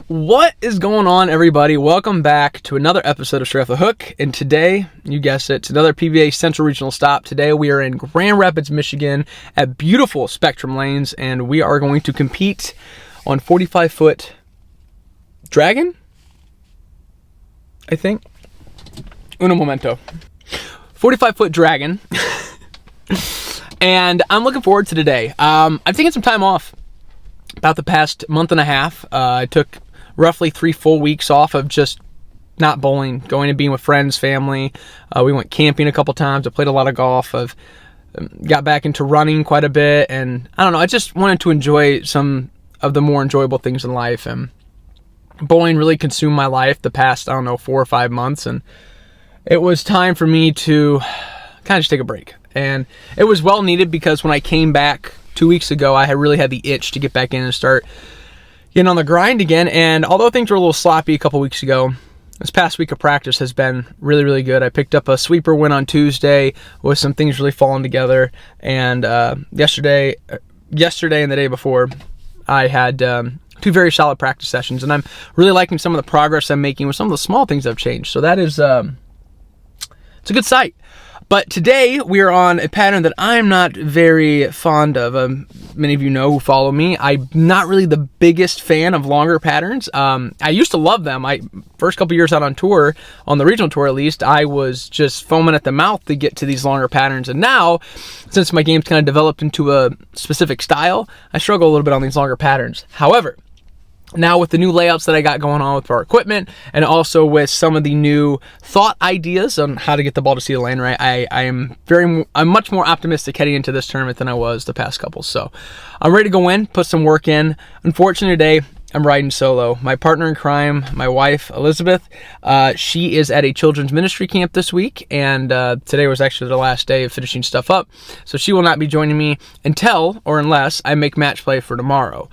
What is going on, everybody? Welcome back to another episode of Straight Off the Hook. And today, you guessed it, it's another PBA Central Regional stop. Today we are in Grand Rapids, Michigan at beautiful Spectrum Lanes, and we are going to compete on 45-foot dragon, I think. Uno momento. 45-foot dragon. And I'm looking forward to today. I've taken some time off about the past month and a half. I took roughly 3 full weeks off of just not bowling, going and being with friends, family. We went camping a couple times. I played a lot of golf. I've got back into running quite a bit. And I don't know, I just wanted to enjoy some of the more enjoyable things in life. And bowling really consumed my life the past, 4 or 5 months. And it was time for me to kind of just take a break. And it was well needed because when I came back 2 weeks ago, I had really had the itch to get back in and start getting on the grind again. And although things were a little sloppy a couple weeks ago, this past week of practice has been really, really good. I picked up a sweeper win on Tuesday with some things really falling together. And yesterday and the day before, I had 2 very solid practice sessions. And I'm really liking some of the progress I'm making with some of the small things I've changed. So that is, it's a good sight. But today we are on a pattern that I'm not very fond of. Many of you know who follow me. I'm not really the biggest fan of longer patterns. I used to love them. First couple years out on tour, on the regional tour at least, I was just foaming at the mouth to get to these longer patterns. And now, since my game's kind of developed into a specific style, I struggle a little bit on these longer patterns. However, now with the new layouts that I got going on with our equipment and also with some of the new thought ideas on how to get the ball to see the lane right, I'm much more optimistic heading into this tournament than I was the past couple. So I'm ready to go in, put some work in. Unfortunately today, I'm riding solo. My partner in crime, my wife, Elizabeth, she is at a children's ministry camp this week, and today was actually the last day of finishing stuff up. So she will not be joining me until or unless I make match play for tomorrow.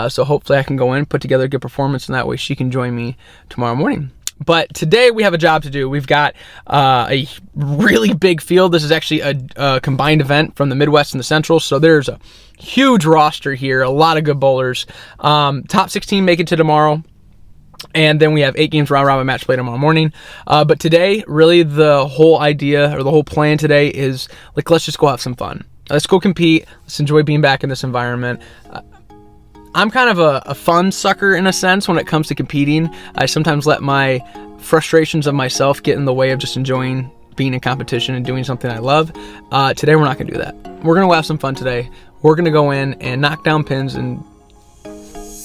So hopefully I can go in, put together a good performance, and that way she can join me tomorrow morning. But today we have a job to do. We've got a really big field. This is actually a combined event from the Midwest and the Central, so there's a huge roster here, a lot of good bowlers. Top 16 make it to tomorrow, and then we have 8 games round-robin match play tomorrow morning. But today, really the whole idea or the whole plan today is, like, let's just go have some fun. Let's go compete. Let's enjoy being back in this environment. I'm kind of a fun sucker in a sense when it comes to competing. I sometimes let my frustrations of myself get in the way of just enjoying being in competition and doing something I love. Today we're not going to do that. We're going to have some fun today. We're going to go in and knock down pins and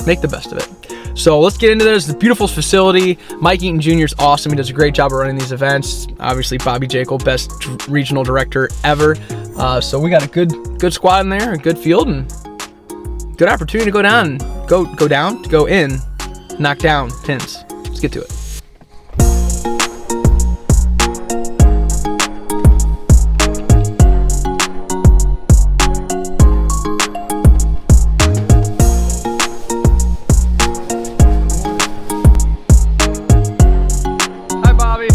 make the best of it. So let's get into this. The beautiful facility. Mike Eaton Jr. is awesome. He does a great job of running these events. Obviously, Bobby Jekyll, best regional director ever. So we got a good squad in there, a good field, and good opportunity to go in, knock down pins. Let's get to it. Hi, Bobby.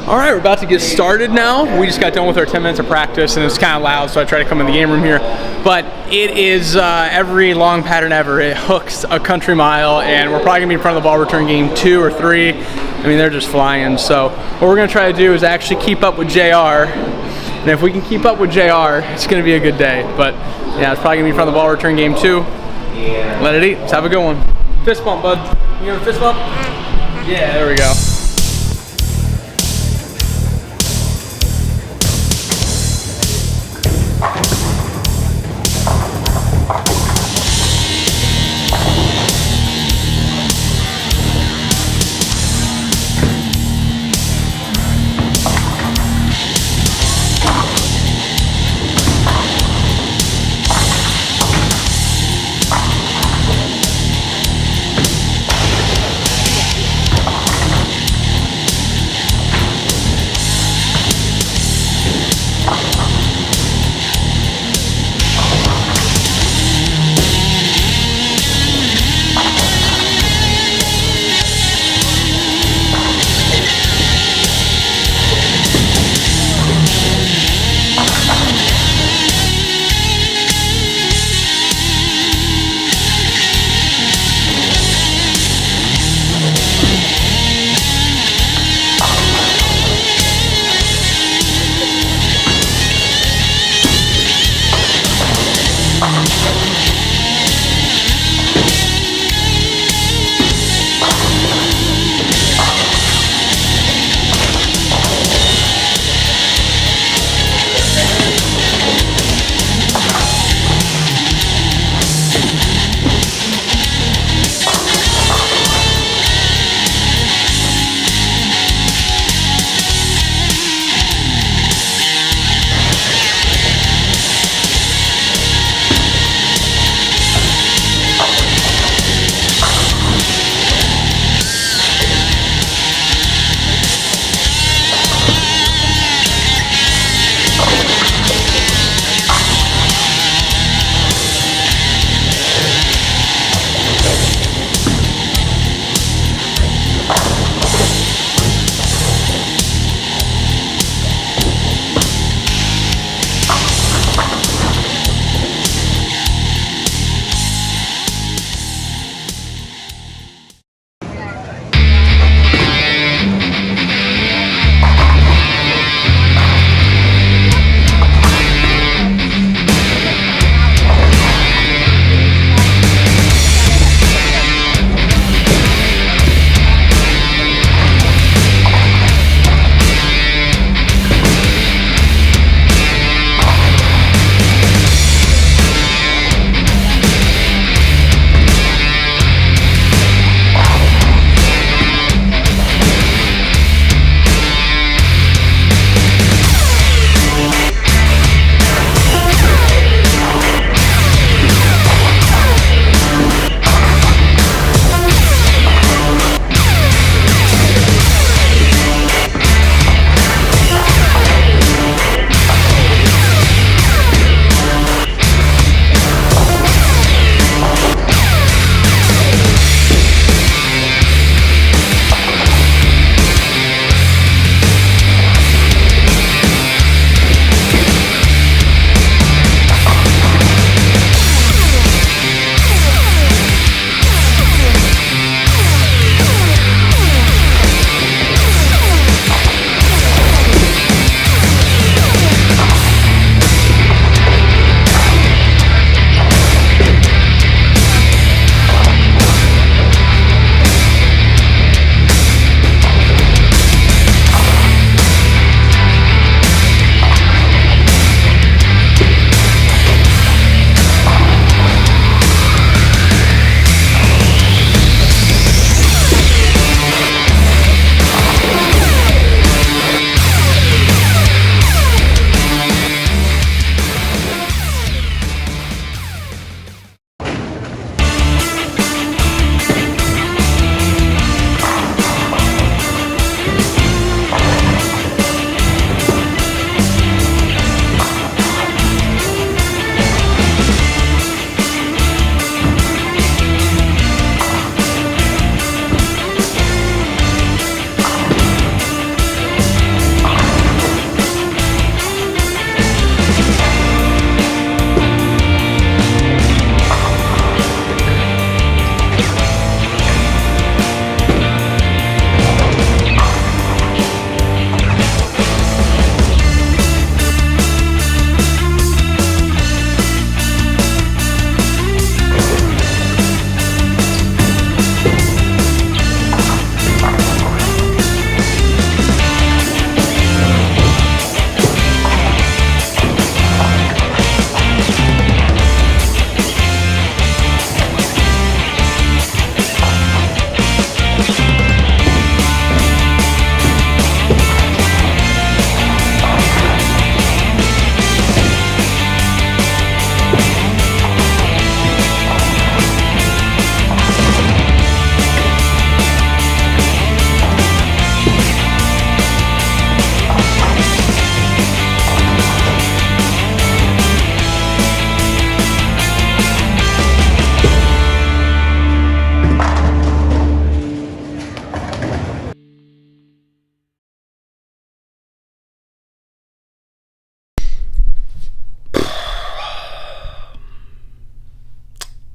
All right, we're about to get started now. We just got done with our 10 minutes of practice, and it's kind of loud, so I try to come in the game room here. But it is every long pattern ever. It hooks a country mile, and we're probably gonna be in front of the ball return game 2 or 3. I mean, they're just flying. So what we're gonna try to do is actually keep up with JR. And if we can keep up with JR, it's gonna be a good day. But yeah, it's probably gonna be in front of the ball return game 2. Let it eat. Let's have a good one. Fist bump, bud. You give a fist bump? Yeah, there we go.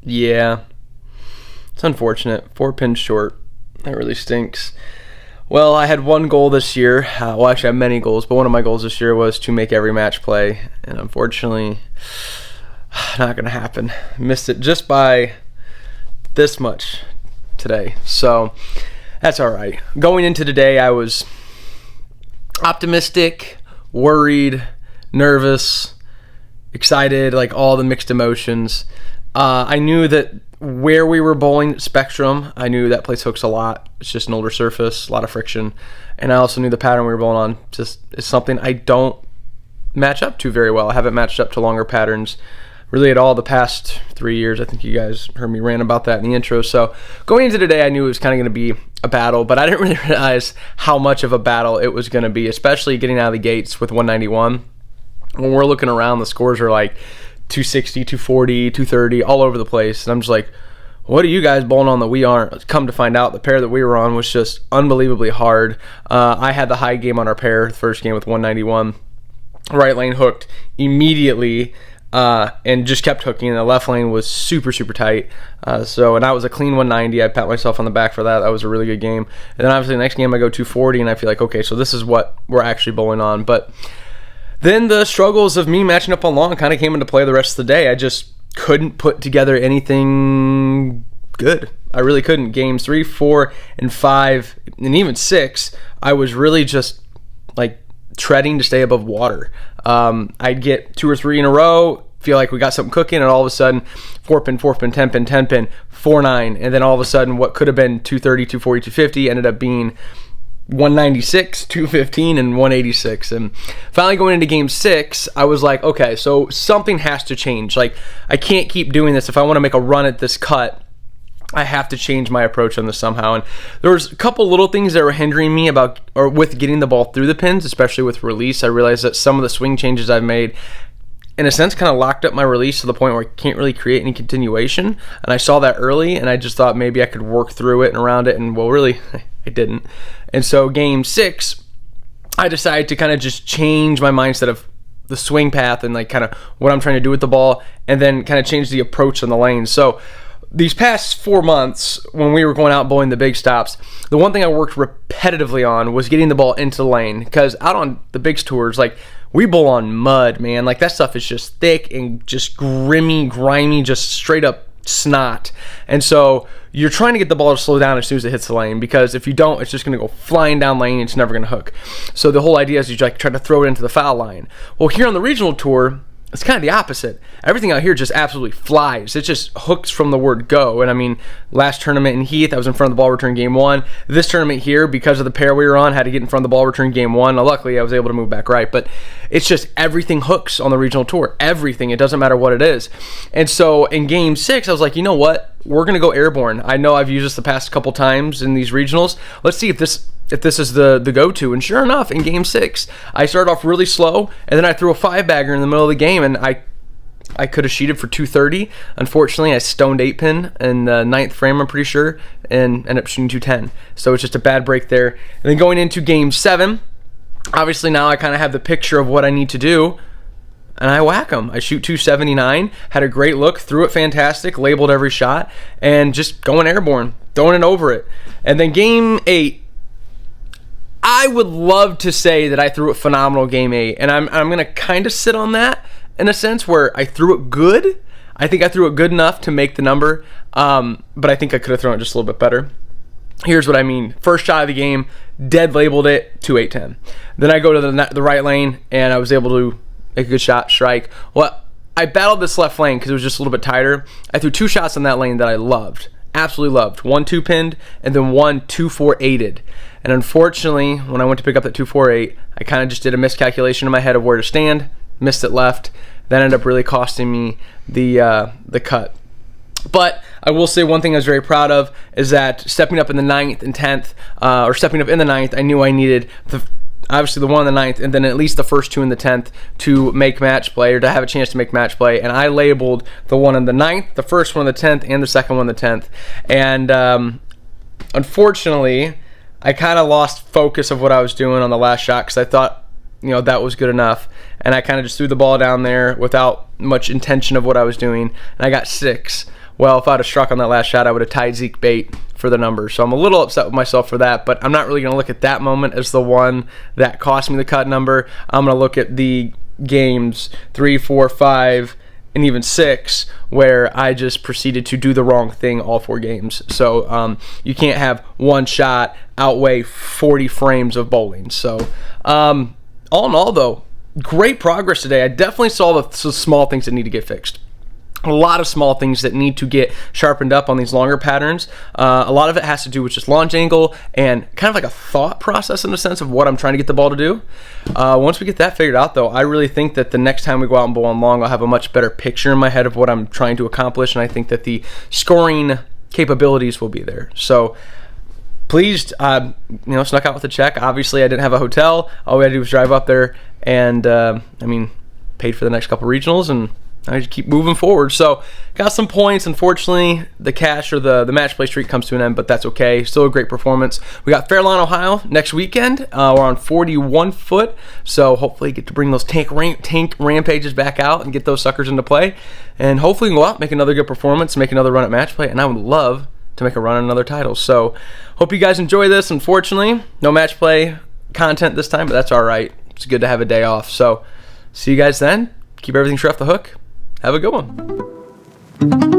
Yeah, it's unfortunate. 4 pins short. That really stinks. Well, I had one goal this year. Well, actually, I have many goals, but one of my goals this year was to make every match play. And unfortunately, Not going to happen. Missed it just by this much today. So that's all right. Going into today, I was optimistic, worried, nervous, excited, like all the mixed emotions. I knew that where we were bowling at Spectrum, I knew that place hooks a lot. It's just an older surface, a lot of friction. And I also knew the pattern we were bowling on just is something I don't match up to very well. I haven't matched up to longer patterns really at all the past 3 years. I think you guys heard me rant about that in the intro. So going into today, I knew it was kind of going to be a battle, but I didn't really realize how much of a battle it was going to be, especially getting out of the gates with 191. When we're looking around, the scores are like 260, 240, 230, all over the place. And I'm just like, what are you guys bowling on that we aren't? Come to find out, the pair that we were on was just unbelievably hard. I had the high game on our pair, the first game with 191. Right lane hooked immediately, and just kept hooking. The left lane was super, super tight. And that was a clean 190. I pat myself on the back for that. That was a really good game. And then obviously the next game I go 240, and I feel like, okay, so this is what we're actually bowling on. But then the struggles of me matching up on long kind of came into play the rest of the day. I just couldn't put together anything good. I really couldn't. Games 3, 4, and 5, and even 6, I was really just like treading to stay above water. I'd get 2 or 3 in a row, feel like we got something cooking, and all of a sudden 4-pin, 4-pin, 10-pin, 10-pin, 4-9, and then all of a sudden what could have been 230, 240, 250 ended up being 196, 215, and 186. And finally going into game 6, I was like, okay, so something has to change. Like, I can't keep doing this. If I want to make a run at this cut, I have to change my approach on this somehow. And there was a couple little things that were hindering me with getting the ball through the pins, especially with release. I realized that some of the swing changes I've made, in a sense, kind of locked up my release to the point where I can't really create any continuation. And I saw that early, and I just thought maybe I could work through it and around it, and well, really, I didn't. And so game 6, I decided to kind of just change my mindset of the swing path and like kind of what I'm trying to do with the ball, and then kind of change the approach on the lane. So these past 4 months, when we were going out bowling the big stops, the one thing I worked repetitively on was getting the ball into the lane, because out on the big tours, like, we bowl on mud, man. Like, that stuff is just thick and just grimy, just straight up snot. And so you're trying to get the ball to slow down as soon as it hits the lane, because if you don't, it's just going to go flying down lane and it's never going to hook. So the whole idea is you like try to throw it into the foul line. Well, here on the regional tour, it's kind of the opposite. Everything out here just absolutely flies. It just hooks from the word go. And I mean, last tournament in Heath, I was in front of the ball return game 1. This tournament here, because of the pair we were on, had to get in front of the ball return game 1. Now, luckily, I was able to move back right. But it's just everything hooks on the regional tour. Everything. It doesn't matter what it is. And so in game 6, I was like, you know what? We're going to go airborne. I know I've used this the past couple times in these regionals. Let's see if this is the go-to. And sure enough, in game 6, I started off really slow, and then I threw a 5-bagger in the middle of the game, and I could have sheeted for 230. Unfortunately, I stoned 8-pin in the 9th frame, I'm pretty sure, and ended up shooting 210. So it's just a bad break there. And then going into game 7, obviously now I kind of have the picture of what I need to do, and I whack them. I shoot 279, had a great look, threw it fantastic, labeled every shot, and just going airborne, throwing it over it. And then game 8, I would love to say that I threw it phenomenal game 8, and I'm going to kind of sit on that in a sense where I threw it good. I think I threw it good enough to make the number, but I think I could have thrown it just a little bit better. Here's what I mean. First shot of the game, dead labeled it, 2-8-10. Then I go to the right lane, and I was able to make a good shot, strike. Well, I battled this left lane because it was just a little bit tighter. I threw 2 shots on that lane that I loved. Absolutely loved. 1 2-pinned, and then 1 2-4-8'd. And unfortunately, when I went to pick up that 2-4-8, I kind of just did a miscalculation in my head of where to stand, missed it left. That ended up really costing me the cut. But I will say one thing I was very proud of is that stepping up in the 9th and 10th, or stepping up in the 9th, I knew I needed obviously the one in the 9th, and then at least the first 2 in the 10th to make match play, or to have a chance to make match play. And I labeled the one in the 9th, the first one in the 10th, and the second one in the 10th. And unfortunately, I kind of lost focus of what I was doing on the last shot, because I thought, that was good enough. And I kind of just threw the ball down there without much intention of what I was doing, and I got 6. Well, if I'd have struck on that last shot, I would have tied Zeke Bate for the number. So I'm a little upset with myself for that, but I'm not really going to look at that moment as the one that cost me the cut number. I'm going to look at the games 3, 4, 5, and even 6 where I just proceeded to do the wrong thing all 4 games. So you can't have one shot outweigh 40 frames of bowling. So all in all, though, great progress today. I definitely saw the small things that need to get fixed. A lot of small things that need to get sharpened up on these longer patterns. A lot of it has to do with just launch angle and kind of like a thought process in the sense of what I'm trying to get the ball to do. Once we get that figured out, though, I really think that the next time we go out and bowl on long, I'll have a much better picture in my head of what I'm trying to accomplish, and I think that the scoring capabilities will be there. So pleased, snuck out with a check. Obviously, I didn't have a hotel. All we had to do was drive up there and, paid for the next couple regionals, and I just keep moving forward. So got some points. Unfortunately, the cash or the match play streak comes to an end, but that's okay. Still a great performance. We got Fairlawn, Ohio next weekend. We're on 41 foot, so hopefully get to bring those tank rampages back out and get those suckers into play. And hopefully we can go out, make another good performance, make another run at match play, and I would love to make a run at another title. So hope you guys enjoy this. Unfortunately, no match play content this time, but that's all right. It's good to have a day off. So see you guys then. Keep everything straight off the hook. Have a good one.